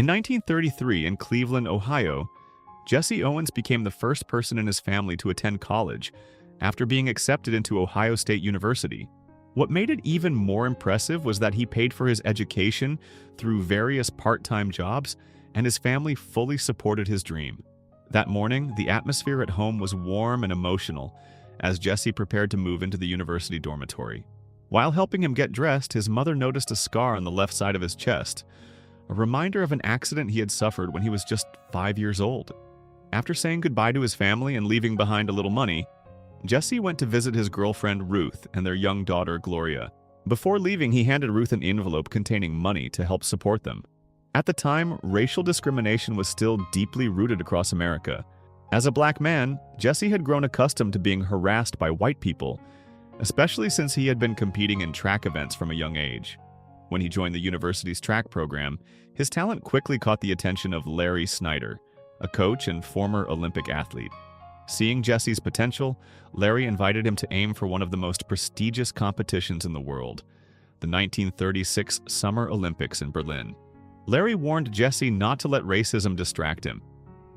In 1933, in Cleveland, Ohio, Jesse Owens became the first person in his family to attend college after being accepted into Ohio State University. What made it even more impressive was that he paid for his education through various part-time jobs, and his family fully supported his dream. That morning, the atmosphere at home was warm and emotional as Jesse prepared to move into the university dormitory. While helping him get dressed, his mother noticed a scar on the left side of his chest, a reminder of an accident he had suffered when he was just 5 years old. After saying goodbye to his family and leaving behind a little money, Jesse went to visit his girlfriend Ruth and their young daughter Gloria. Before leaving, he handed Ruth an envelope containing money to help support them. At the time, racial discrimination was still deeply rooted across America. As a black man, Jesse had grown accustomed to being harassed by white people, especially since he had been competing in track events from a young age. When he joined the university's track program, his talent quickly caught the attention of Larry Snyder, a coach and former Olympic athlete. Seeing Jesse's potential, Larry invited him to aim for one of the most prestigious competitions in the world, the 1936 Summer Olympics in Berlin. Larry warned Jesse not to let racism distract him.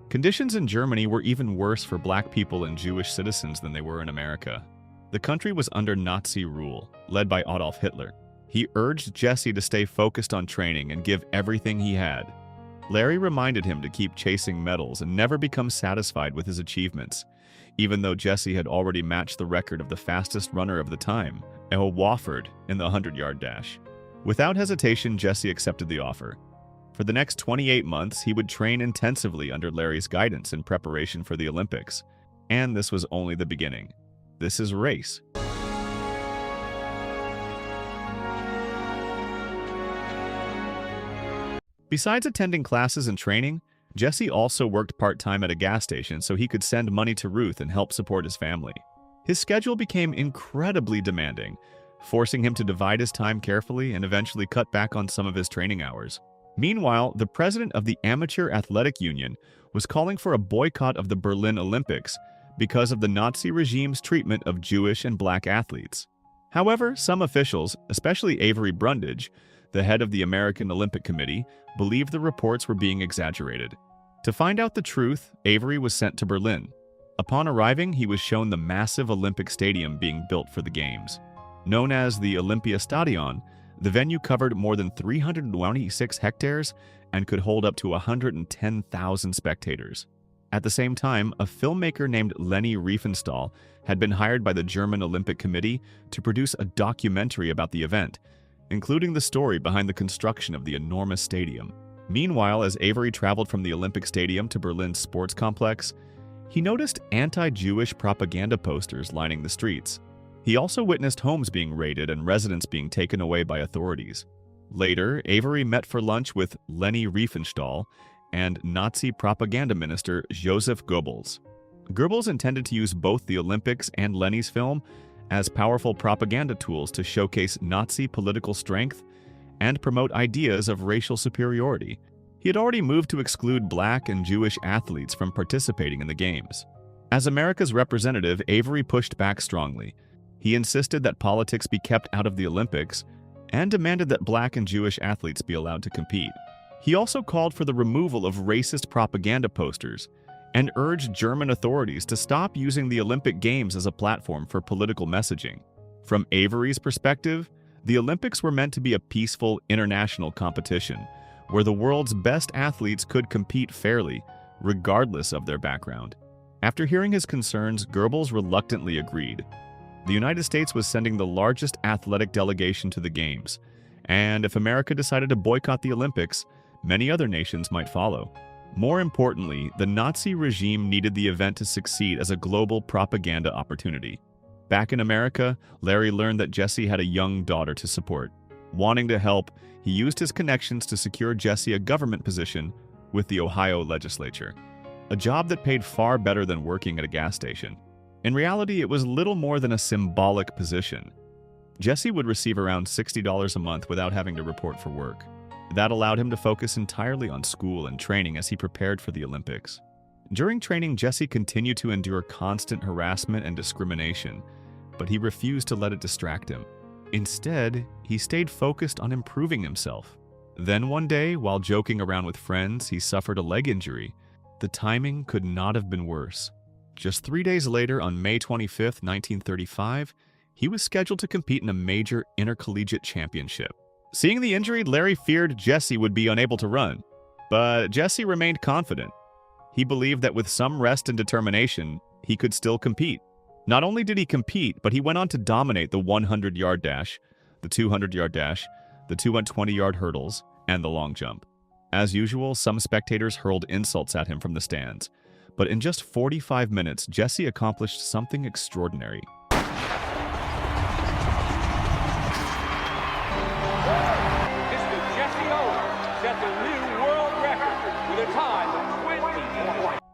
Conditions in Germany were even worse for black people and Jewish citizens than they were in America. The country was under Nazi rule, led by Adolf Hitler. He urged Jesse to stay focused on training and give everything he had. Larry reminded him to keep chasing medals and never become satisfied with his achievements, even though Jesse had already matched the record of the fastest runner of the time, El Wofford, in the 100-yard dash. Without hesitation, Jesse accepted the offer. For the next 28 months, he would train intensively under Larry's guidance in preparation for the Olympics. And this was only the beginning. This is race. Besides attending classes and training, Jesse also worked part-time at a gas station so he could send money to Ruth and help support his family. His schedule became incredibly demanding, forcing him to divide his time carefully and eventually cut back on some of his training hours. Meanwhile, the president of the Amateur Athletic Union was calling for a boycott of the Berlin Olympics because of the Nazi regime's treatment of Jewish and black athletes. However, some officials, especially Avery Brundage, the head of the American Olympic Committee, believed the reports were being exaggerated. To find out the truth, Avery was sent to Berlin. Upon arriving, he was shown the massive Olympic stadium being built for the Games. Known as the Olympiastadion, the venue covered more than 326 hectares and could hold up to 110,000 spectators. At the same time, a filmmaker named Leni Riefenstahl had been hired by the German Olympic Committee to produce a documentary about the event, including the story behind the construction of the enormous stadium. Meanwhile, as Avery traveled from the Olympic Stadium to Berlin's sports complex, he noticed anti-Jewish propaganda posters lining the streets. He also witnessed homes being raided and residents being taken away by authorities. Later, Avery met for lunch with Leni Riefenstahl and Nazi propaganda minister Joseph Goebbels. Goebbels intended to use both the Olympics and Leni's film as powerful propaganda tools to showcase Nazi political strength and promote ideas of racial superiority. He had already moved to exclude black and Jewish athletes from participating in the Games. As America's representative, Avery pushed back strongly. He insisted that politics be kept out of the Olympics and demanded that black and Jewish athletes be allowed to compete. He also called for the removal of racist propaganda posters and urged German authorities to stop using the Olympic Games as a platform for political messaging. From Avery's perspective, the Olympics were meant to be a peaceful international competition where the world's best athletes could compete fairly, regardless of their background. After hearing his concerns, Goebbels reluctantly agreed. The United States was sending the largest athletic delegation to the Games, and if America decided to boycott the Olympics, many other nations might follow. More importantly, the Nazi regime needed the event to succeed as a global propaganda opportunity. Back in America, Larry learned that Jesse had a young daughter to support. Wanting to help, he used his connections to secure Jesse a government position with the Ohio legislature, a job that paid far better than working at a gas station. In reality, it was little more than a symbolic position. Jesse would receive around $60 a month without having to report for work. That allowed him to focus entirely on school and training as he prepared for the Olympics. During training, Jesse continued to endure constant harassment and discrimination, but he refused to let it distract him. Instead, he stayed focused on improving himself. Then one day, while joking around with friends, he suffered a leg injury. The timing could not have been worse. Just 3 days later, on May 25, 1935, he was scheduled to compete in a major intercollegiate championship. Seeing the injury, Larry feared Jesse would be unable to run, but Jesse remained confident. He believed that with some rest and determination, he could still compete. Not only did he compete, but he went on to dominate the 100-yard dash, the 200-yard dash, the 220-yard hurdles, and the long jump. As usual, some spectators hurled insults at him from the stands, but in just 45 minutes, Jesse accomplished something extraordinary.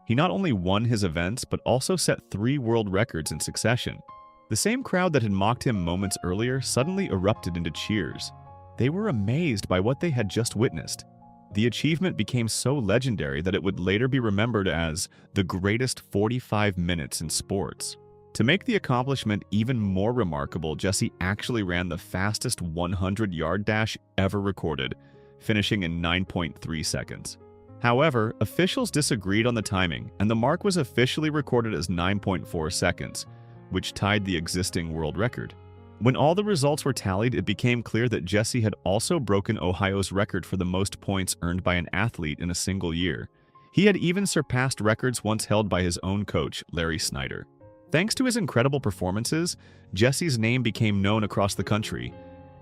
He not only won his events, but also set 3 world records in succession. The same crowd that had mocked him moments earlier suddenly erupted into cheers. They were amazed by what they had just witnessed. The achievement became so legendary that it would later be remembered as the greatest 45 minutes in sports. To make the accomplishment even more remarkable, Jesse actually ran the fastest 100-yard dash ever recorded, finishing in 9.3 seconds. However, officials disagreed on the timing, and the mark was officially recorded as 9.4 seconds, which tied the existing world record. When all the results were tallied, it became clear that Jesse had also broken Ohio's record for the most points earned by an athlete in a single year. He had even surpassed records once held by his own coach, Larry Snyder. Thanks to his incredible performances, Jesse's name became known across the country,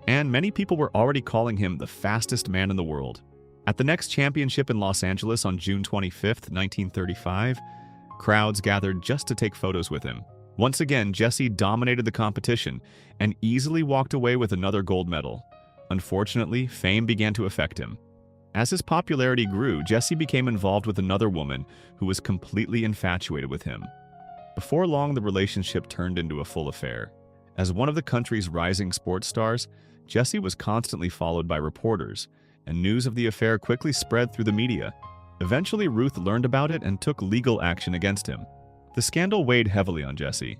and many people were already calling him the fastest man in the world. At the next championship in Los Angeles on June 25, 1935, crowds gathered just to take photos with him. Once again, Jesse dominated the competition and easily walked away with another gold medal. Unfortunately, fame began to affect him. As his popularity grew, Jesse became involved with another woman who was completely infatuated with him. Before long, the relationship turned into a full affair. As one of the country's rising sports stars, Jesse was constantly followed by reporters, and news of the affair quickly spread through the media. Eventually, Ruth learned about it and took legal action against him. The scandal weighed heavily on Jesse.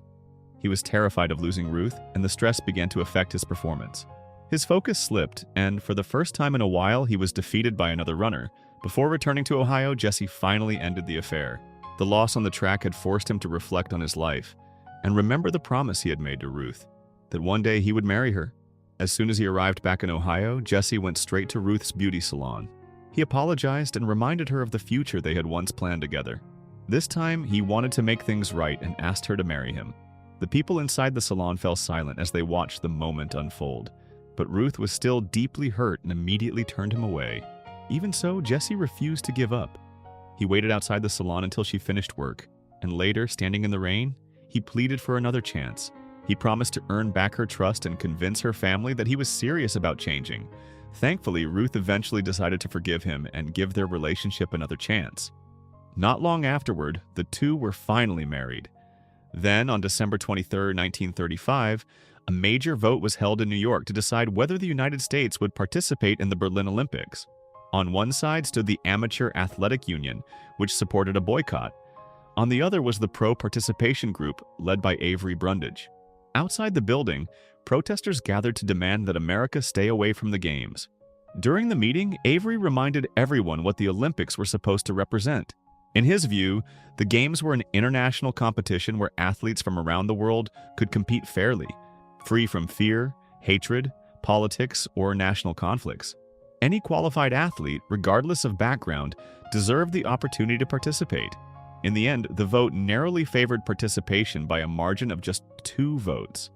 He was terrified of losing Ruth, and the stress began to affect his performance. His focus slipped, and for the first time in a while, he was defeated by another runner. Before returning to Ohio, Jesse finally ended the affair. The loss on the track had forced him to reflect on his life and remember the promise he had made to Ruth, that one day he would marry her. As soon as he arrived back in Ohio, Jesse went straight to Ruth's beauty salon. He apologized and reminded her of the future they had once planned together. This time, he wanted to make things right and asked her to marry him. The people inside the salon fell silent as they watched the moment unfold. But Ruth was still deeply hurt and immediately turned him away. Even so, Jesse refused to give up. He waited outside the salon until she finished work, and later, standing in the rain, he pleaded for another chance. He promised to earn back her trust and convince her family that he was serious about changing. Thankfully, Ruth eventually decided to forgive him and give their relationship another chance. Not long afterward, the two were finally married. Then, on December 23, 1935, a major vote was held in New York to decide whether the United States would participate in the Berlin Olympics. On one side stood the Amateur Athletic Union, which supported a boycott. On the other was the pro-participation group, led by Avery Brundage. Outside the building, protesters gathered to demand that America stay away from the Games. During the meeting, Avery reminded everyone what the Olympics were supposed to represent. In his view, the Games were an international competition where athletes from around the world could compete fairly, free from fear, hatred, politics, or national conflicts. Any qualified athlete, regardless of background, deserved the opportunity to participate. In the end, the vote narrowly favored participation by a margin of just 2 votes.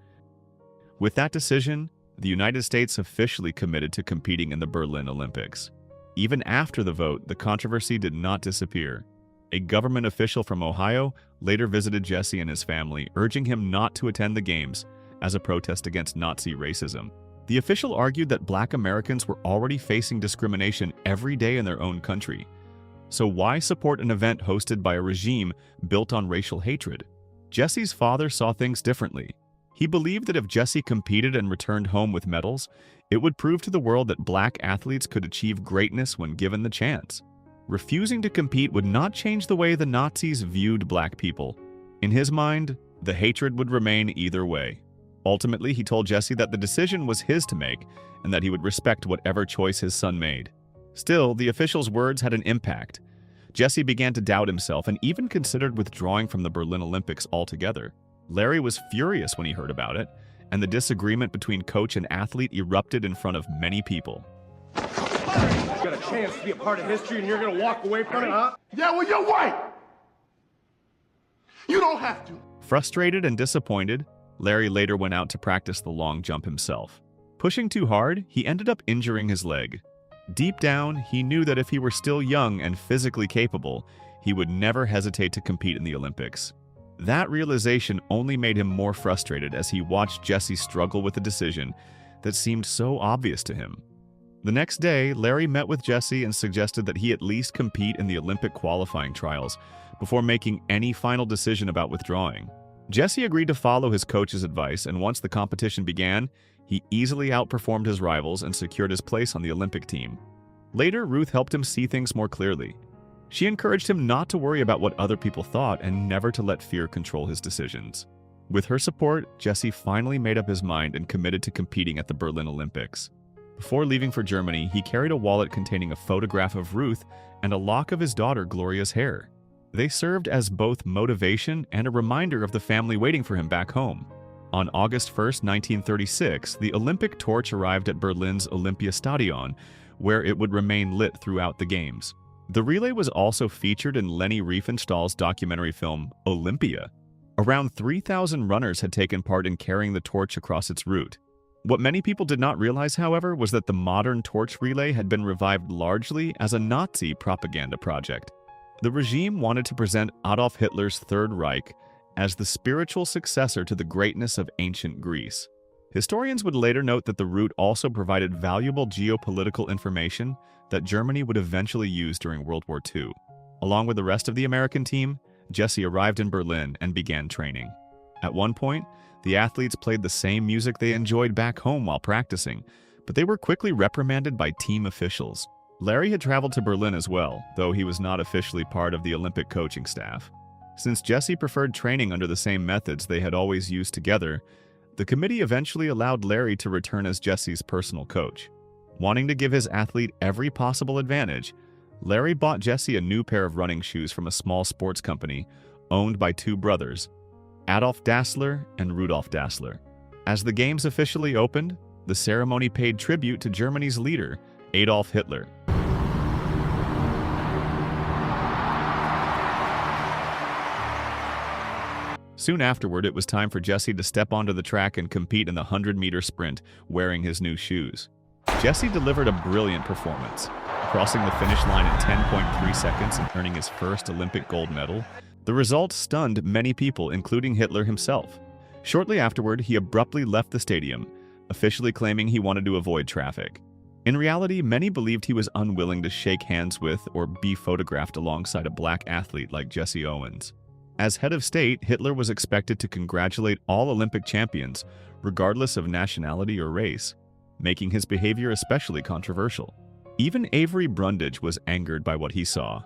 With that decision, the United States officially committed to competing in the Berlin Olympics. Even after the vote, the controversy did not disappear. A government official from Ohio later visited Jesse and his family, urging him not to attend the Games as a protest against Nazi racism. The official argued that Black Americans were already facing discrimination every day in their own country. So why support an event hosted by a regime built on racial hatred? Jesse's father saw things differently. He believed that if Jesse competed and returned home with medals, it would prove to the world that Black athletes could achieve greatness when given the chance. Refusing to compete would not change the way the Nazis viewed Black people. In his mind, the hatred would remain either way. Ultimately, he told Jesse that the decision was his to make and that he would respect whatever choice his son made. Still, the official's words had an impact. Jesse began to doubt himself and even considered withdrawing from the Berlin Olympics altogether. Larry was furious when he heard about it, and the disagreement between coach and athlete erupted in front of many people. You got a chance to be a part of history and you're gonna walk away from it, huh? Yeah, well, you're white! You don't have to. Frustrated and disappointed, Larry later went out to practice the long jump himself. Pushing too hard, he ended up injuring his leg. Deep down, he knew that if he were still young and physically capable, he would never hesitate to compete in the Olympics. That realization only made him more frustrated as he watched Jesse struggle with a decision that seemed so obvious to him. The next day, Larry met with Jesse and suggested that he at least compete in the Olympic qualifying trials before making any final decision about withdrawing. Jesse agreed to follow his coach's advice, and once the competition began, he easily outperformed his rivals and secured his place on the Olympic team. Later, Ruth helped him see things more clearly. She encouraged him not to worry about what other people thought and never to let fear control his decisions. With her support, Jesse finally made up his mind and committed to competing at the Berlin Olympics. Before leaving for Germany, he carried a wallet containing a photograph of Ruth and a lock of his daughter Gloria's hair. They served as both motivation and a reminder of the family waiting for him back home. On August 1, 1936, the Olympic torch arrived at Berlin's Olympiastadion, where it would remain lit throughout the Games. The relay was also featured in Leni Riefenstahl's documentary film, Olympia. Around 3,000 runners had taken part in carrying the torch across its route. What many people did not realize, however, was that the modern torch relay had been revived largely as a Nazi propaganda project. The regime wanted to present Adolf Hitler's Third Reich as the spiritual successor to the greatness of ancient Greece. Historians would later note that the route also provided valuable geopolitical information that Germany would eventually use during World War II. Along with the rest of the American team, Jesse arrived in Berlin and began training. At one point, the athletes played the same music they enjoyed back home while practicing, but they were quickly reprimanded by team officials. Larry had traveled to Berlin as well, though he was not officially part of the Olympic coaching staff. Since Jesse preferred training under the same methods they had always used together, the committee eventually allowed Larry to return as Jesse's personal coach. Wanting to give his athlete every possible advantage, Larry bought Jesse a new pair of running shoes from a small sports company owned by two brothers, Adolf Dassler and Rudolf Dassler. As the Games officially opened, the ceremony paid tribute to Germany's leader, Adolf Hitler. Soon afterward, it was time for Jesse to step onto the track and compete in the 100-meter sprint wearing his new shoes. Jesse delivered a brilliant performance, crossing the finish line in 10.3 seconds and earning his first Olympic gold medal. The result stunned many people, including Hitler himself. Shortly afterward, he abruptly left the stadium, officially claiming he wanted to avoid traffic. In reality, many believed he was unwilling to shake hands with or be photographed alongside a black athlete like Jesse Owens. As head of state, Hitler was expected to congratulate all Olympic champions, regardless of nationality or race, making his behavior especially controversial. Even Avery Brundage was angered by what he saw.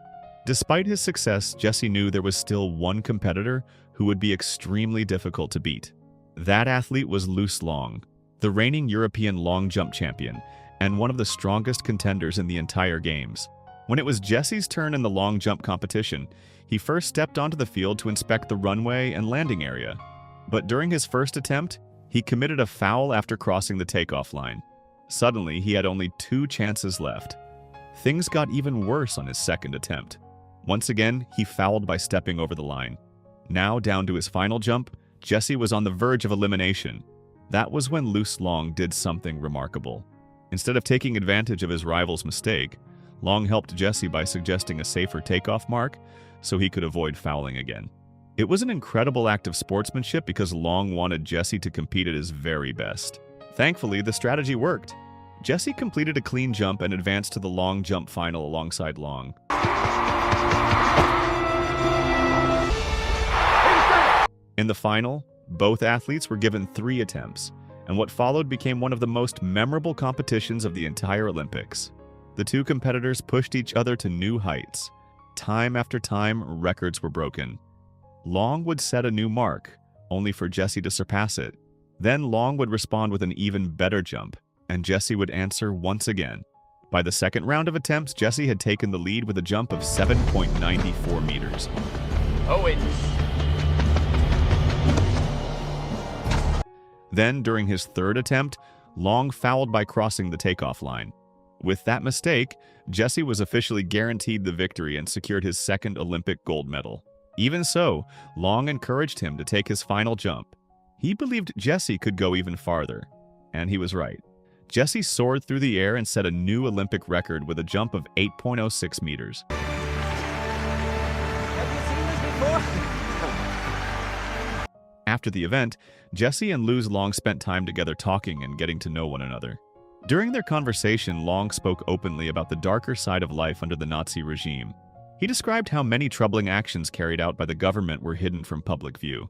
Despite his success, Jesse knew there was still one competitor who would be extremely difficult to beat. That athlete was Luce Long, the reigning European long jump champion, and one of the strongest contenders in the entire Games. When it was Jesse's turn in the long jump competition, he first stepped onto the field to inspect the runway and landing area. But during his first attempt, he committed a foul after crossing the takeoff line. Suddenly, he had only 2 chances left. Things got even worse on his second attempt. Once again, he fouled by stepping over the line. Now down to his final jump, Jesse was on the verge of elimination. That was when Luce Long did something remarkable. Instead of taking advantage of his rival's mistake, Long helped Jesse by suggesting a safer takeoff mark so he could avoid fouling again. It was an incredible act of sportsmanship because Long wanted Jesse to compete at his very best. Thankfully, the strategy worked. Jesse completed a clean jump and advanced to the long jump final alongside Long. In the final, both athletes were given 3 attempts, and what followed became one of the most memorable competitions of the entire Olympics. The two competitors pushed each other to new heights. Time after time, records were broken. Long would set a new mark, only for Jesse to surpass it. Then Long would respond with an even better jump, and Jesse would answer once again. By the second round of attempts, Jesse had taken the lead with a jump of 7.94 meters. Owens. Then, during his third attempt, Long fouled by crossing the takeoff line. With that mistake, Jesse was officially guaranteed the victory and secured his second Olympic gold medal. Even so, Long encouraged him to take his final jump. He believed Jesse could go even farther, and he was right. Jesse soared through the air and set a new Olympic record with a jump of 8.06 meters. Have you seen this before? After the event, Jesse and Luz Long spent time together talking and getting to know one another. During their conversation, Long spoke openly about the darker side of life under the Nazi regime. He described how many troubling actions carried out by the government were hidden from public view.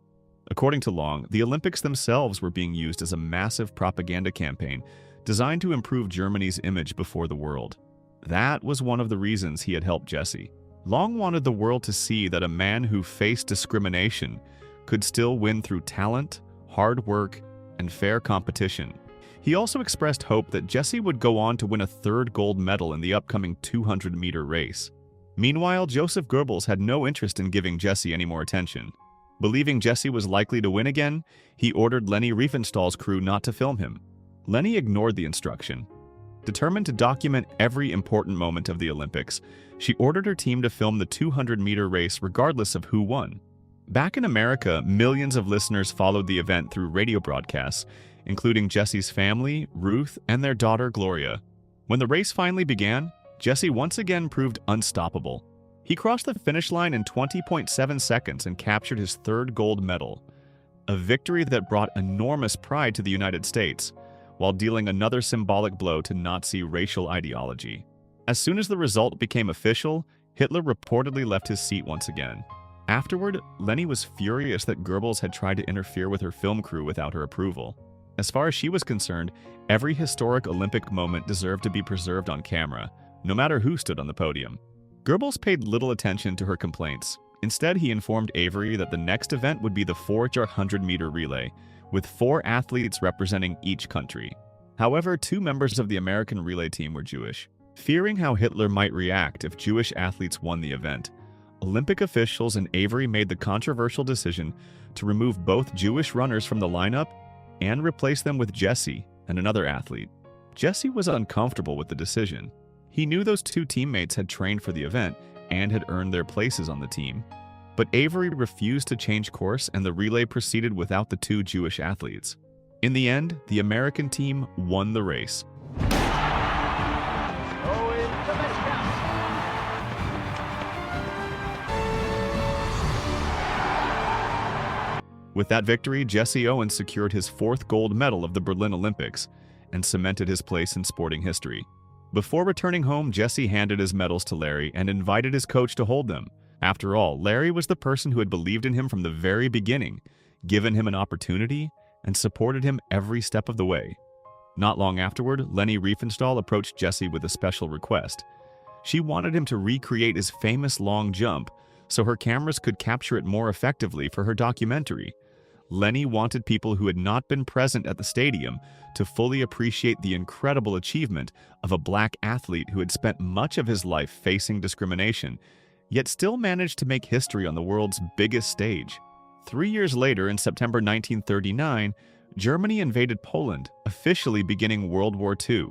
According to Long, the Olympics themselves were being used as a massive propaganda campaign designed to improve Germany's image before the world. That was one of the reasons he had helped Jesse. Long wanted the world to see that a man who faced discrimination could still win through talent, hard work, and fair competition. He also expressed hope that Jesse would go on to win a third gold medal in the upcoming 200-meter race. Meanwhile, Joseph Goebbels had no interest in giving Jesse any more attention. Believing Jesse was likely to win again, he ordered Leni Riefenstahl's crew not to film him. Leni ignored the instruction. Determined to document every important moment of the Olympics, she ordered her team to film the 200-meter race regardless of who won. Back in America, millions of listeners followed the event through radio broadcasts, including Jesse's family, Ruth, and their daughter, Gloria. When the race finally began, Jesse once again proved unstoppable. He crossed the finish line in 20.7 seconds and captured his third gold medal, a victory that brought enormous pride to the United States, while dealing another symbolic blow to Nazi racial ideology. As soon as the result became official, Hitler reportedly left his seat once again. Afterward, Leni was furious that Goebbels had tried to interfere with her film crew without her approval. As far as she was concerned, every historic Olympic moment deserved to be preserved on camera, no matter who stood on the podium. Goebbels paid little attention to her complaints. Instead, he informed Avery that the next event would be the 4x100-meter relay, with 4 athletes representing each country. However, 2 members of the American relay team were Jewish. Fearing how Hitler might react if Jewish athletes won the event, Olympic officials and Avery made the controversial decision to remove both Jewish runners from the lineup and replace them with Jesse and another athlete. Jesse was uncomfortable with the decision. He knew those 2 teammates had trained for the event and had earned their places on the team. But Avery refused to change course, and the relay proceeded without the 2 Jewish athletes. In the end, the American team won the race. With that victory, Jesse Owens secured his 4th gold medal of the Berlin Olympics and cemented his place in sporting history. Before returning home, Jesse handed his medals to Larry and invited his coach to hold them. After all, Larry was the person who had believed in him from the very beginning, given him an opportunity, and supported him every step of the way. Not long afterward, Leni Riefenstahl approached Jesse with a special request. She wanted him to recreate his famous long jump so her cameras could capture it more effectively for her documentary. Leni wanted people who had not been present at the stadium to fully appreciate the incredible achievement of a black athlete who had spent much of his life facing discrimination, yet still managed to make history on the world's biggest stage. 3 years later, in September 1939, Germany invaded Poland, officially beginning World War II.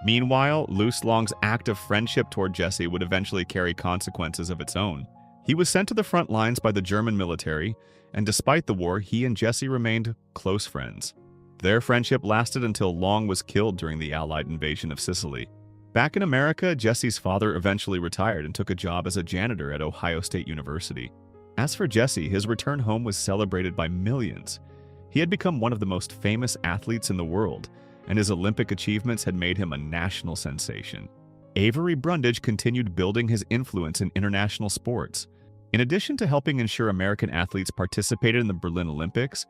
Meanwhile, Luz Long's act of friendship toward Jesse would eventually carry consequences of its own. He was sent to the front lines by the German military, and despite the war, he and Jesse remained close friends. Their friendship lasted until Long was killed during the Allied invasion of Sicily. Back in America, Jesse's father eventually retired and took a job as a janitor at Ohio State University. As for Jesse, his return home was celebrated by millions. He had become one of the most famous athletes in the world, and his Olympic achievements had made him a national sensation. Avery Brundage continued building his influence in international sports. In addition to helping ensure American athletes participated in the Berlin Olympics,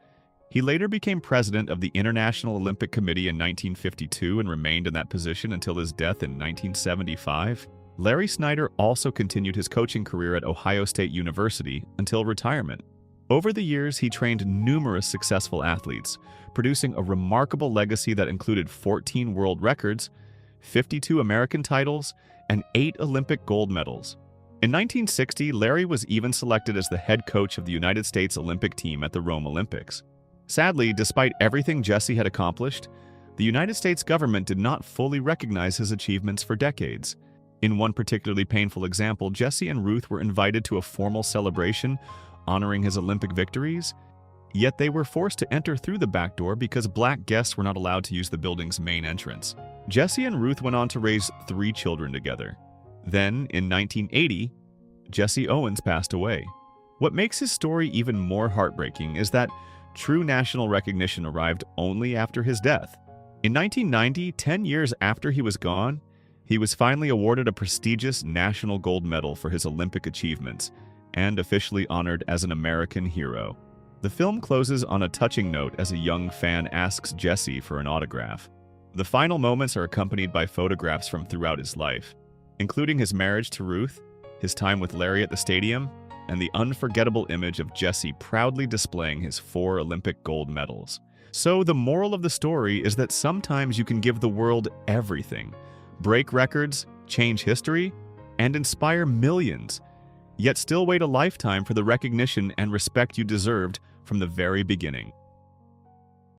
he later became president of the International Olympic Committee in 1952 and remained in that position until his death in 1975. Larry Snyder also continued his coaching career at Ohio State University until retirement. Over the years, he trained numerous successful athletes, producing a remarkable legacy that included 14 world records, 52 American titles, and 8 Olympic gold medals. In 1960, Larry was even selected as the head coach of the United States Olympic team at the Rome Olympics. Sadly, despite everything Jesse had accomplished, the United States government did not fully recognize his achievements for decades. In one particularly painful example, Jesse and Ruth were invited to a formal celebration honoring his Olympic victories, yet they were forced to enter through the back door because black guests were not allowed to use the building's main entrance. Jesse and Ruth went on to raise 3 children together. Then, in 1980, Jesse Owens passed away. What makes his story even more heartbreaking is that true national recognition arrived only after his death. In 1990, 10 years after he was gone, he was finally awarded a prestigious national gold medal for his Olympic achievements and officially honored as an American hero. The film closes on a touching note as a young fan asks Jesse for an autograph. The final moments are accompanied by photographs from throughout his life, including his marriage to Ruth, his time with Larry at the stadium, and the unforgettable image of Jesse proudly displaying his 4 Olympic gold medals. So the moral of the story is that sometimes you can give the world everything, break records, change history, and inspire millions, yet still wait a lifetime for the recognition and respect you deserved from the very beginning.